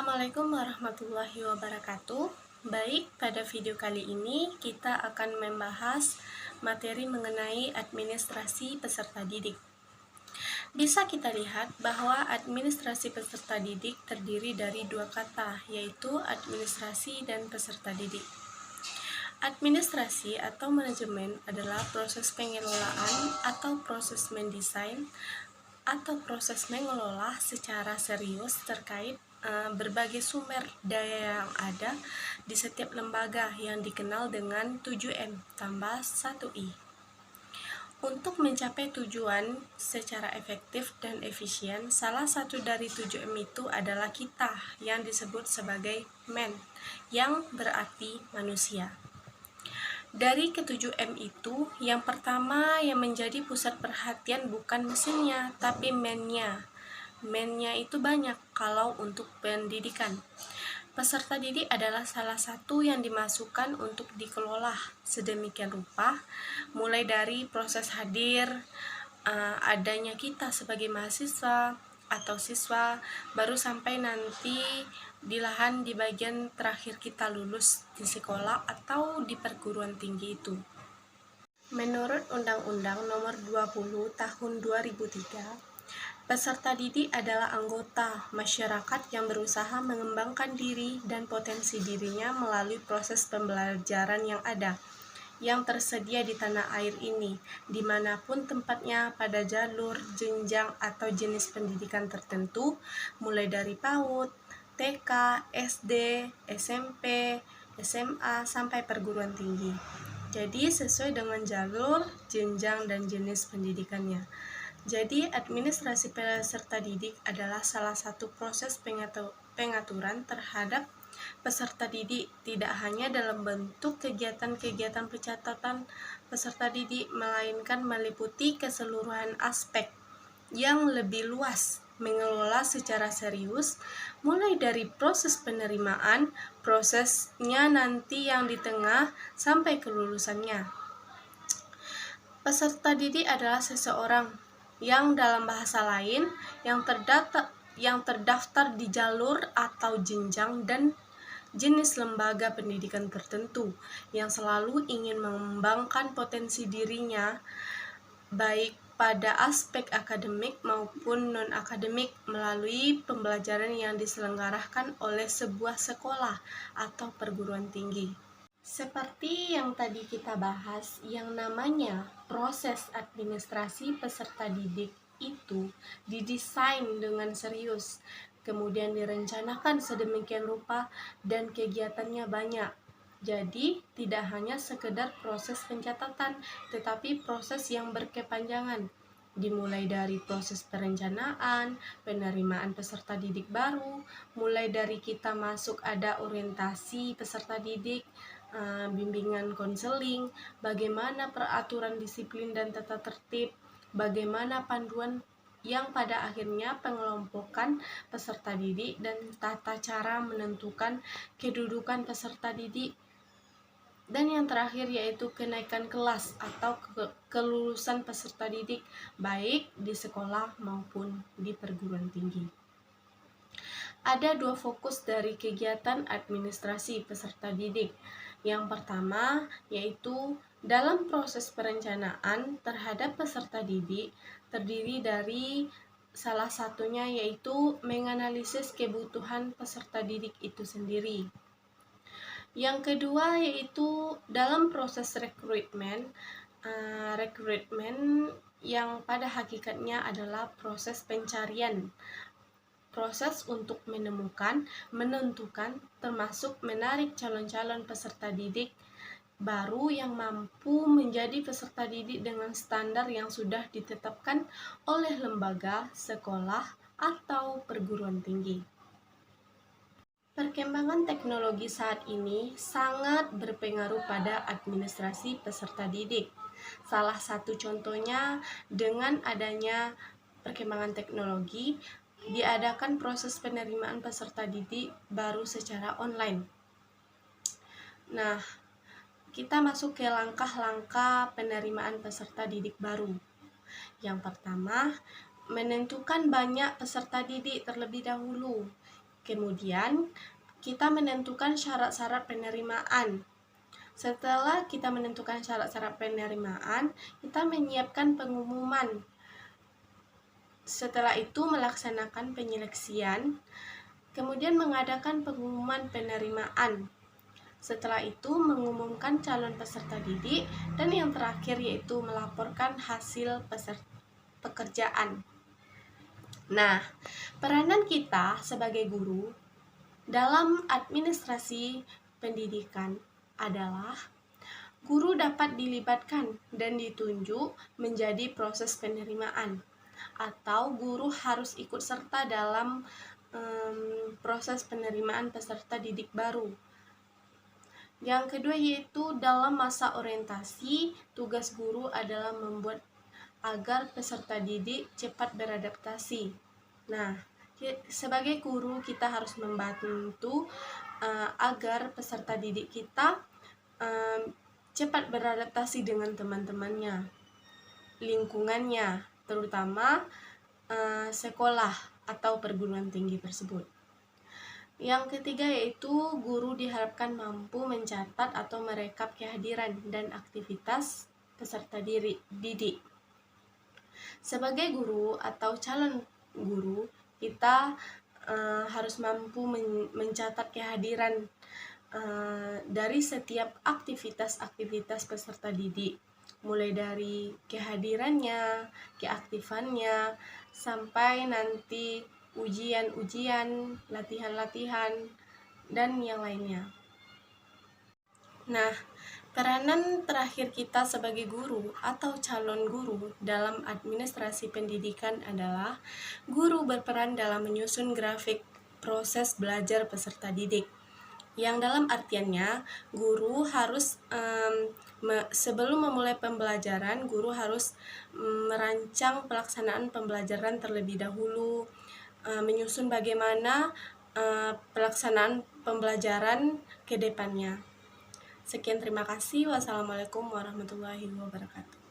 Assalamualaikum warahmatullahi wabarakatuh. Baik, pada video kali ini kita akan membahas materi mengenai administrasi peserta didik. Bisa kita lihat bahwa administrasi peserta didik terdiri dari dua kata, yaitu administrasi dan peserta didik. Administrasi atau manajemen adalah proses pengelolaan atau proses mendesain atau proses mengelola secara serius terkait berbagai sumber daya yang ada di setiap lembaga yang dikenal dengan 7M tambah 1I. Untuk mencapai tujuan secara efektif dan efisien, salah satu dari 7M itu adalah kita yang disebut sebagai man, yang berarti manusia. Dari ke-7M itu, yang pertama yang menjadi pusat perhatian bukan mesinnya, tapi man-nya. Man-nya itu banyak kalau untuk pendidikan. Peserta didik adalah salah satu yang dimasukkan untuk dikelola sedemikian rupa, mulai dari proses hadir, adanya kita sebagai mahasiswa atau siswa, baru sampai nanti di bagian terakhir kita lulus di sekolah atau di perguruan tinggi itu. Menurut Undang-Undang Nomor 20 Tahun 2003, peserta didik adalah anggota masyarakat yang berusaha mengembangkan diri dan potensi dirinya melalui proses pembelajaran yang ada, yang tersedia di tanah air ini, dimanapun tempatnya pada jalur, jenjang, atau jenis pendidikan tertentu, mulai dari PAUD, TK, SD, SMP, SMA, sampai perguruan tinggi. Jadi sesuai dengan jalur, jenjang, dan jenis pendidikannya. Jadi administrasi peserta didik adalah salah satu proses pengaturan terhadap peserta didik, tidak hanya dalam bentuk kegiatan-kegiatan pencatatan peserta didik, melainkan meliputi keseluruhan aspek yang lebih luas, mengelola secara serius, mulai dari proses penerimaan, prosesnya nanti yang di tengah, sampai kelulusannya. Peserta didik adalah seseorang yang dalam bahasa lain yang terdaftar di jalur atau jenjang dan jenis lembaga pendidikan tertentu yang selalu ingin mengembangkan potensi dirinya baik pada aspek akademik maupun non-akademik melalui pembelajaran yang diselenggarakan oleh sebuah sekolah atau perguruan tinggi. Seperti yang tadi kita bahas, yang namanya proses administrasi peserta didik itu didesain dengan serius, kemudian direncanakan sedemikian rupa, dan kegiatannya banyak. Jadi, tidak hanya sekedar proses pencatatan, tetapi proses yang berkepanjangan, dimulai dari proses perencanaan, penerimaan peserta didik baru, mulai dari kita masuk ada orientasi peserta didik, bimbingan konseling, bagaimana peraturan disiplin dan tata tertib, bagaimana panduan yang pada akhirnya pengelompokan peserta didik dan tata cara menentukan kedudukan peserta didik, dan yang terakhir yaitu kenaikan kelas atau kelulusan peserta didik baik di sekolah maupun di perguruan tinggi. Ada dua fokus dari kegiatan administrasi peserta didik. Yang pertama yaitu dalam proses perencanaan terhadap peserta didik terdiri dari salah satunya yaitu menganalisis kebutuhan peserta didik itu sendiri. Yang kedua yaitu dalam proses rekrutmen yang pada hakikatnya adalah proses pencarian, proses untuk menemukan, menentukan, termasuk menarik calon-calon peserta didik baru yang mampu menjadi peserta didik dengan standar yang sudah ditetapkan oleh lembaga, sekolah, atau perguruan tinggi. Perkembangan teknologi saat ini sangat berpengaruh pada administrasi peserta didik. Salah satu contohnya dengan adanya perkembangan teknologi, diadakan proses penerimaan peserta didik baru secara online. Nah, kita masuk ke langkah-langkah penerimaan peserta didik baru. Yang pertama, menentukan banyak peserta didik terlebih dahulu. Kemudian kita menentukan syarat-syarat penerimaan. Setelah kita menentukan syarat-syarat penerimaan, kita menyiapkan pengumuman. Setelah itu melaksanakan penyeleksian, kemudian mengadakan pengumuman penerimaan. Setelah itu mengumumkan calon peserta didik, dan yang terakhir yaitu melaporkan hasil pekerjaan. Nah, peranan kita sebagai guru dalam administrasi pendidikan adalah guru dapat dilibatkan dan ditunjuk menjadi proses penerimaan, atau guru harus ikut serta dalam proses penerimaan peserta didik baru. Yang kedua yaitu dalam masa orientasi, tugas guru adalah membuat agar peserta didik cepat beradaptasi. Nah, sebagai guru kita harus membantu agar peserta didik kita cepat beradaptasi dengan teman-temannya, lingkungannya, terutama sekolah atau perguruan tinggi tersebut. Yang ketiga yaitu guru diharapkan mampu mencatat atau merekap kehadiran dan aktivitas peserta didik. Sebagai guru atau calon guru, kita harus mampu mencatat kehadiran dari setiap aktivitas-aktivitas peserta didik, mulai dari kehadirannya, keaktifannya, sampai nanti ujian-ujian, latihan-latihan, dan yang lainnya. Nah, peranan terakhir kita sebagai guru atau calon guru dalam administrasi pendidikan adalah guru berperan dalam menyusun grafik proses belajar peserta didik. Yang dalam artiannya, guru harus sebelum memulai pembelajaran, guru harus merancang pelaksanaan pembelajaran terlebih dahulu, menyusun bagaimana pelaksanaan pembelajaran ke depannya. Sekian, terima kasih. Wassalamualaikum warahmatullahi wabarakatuh.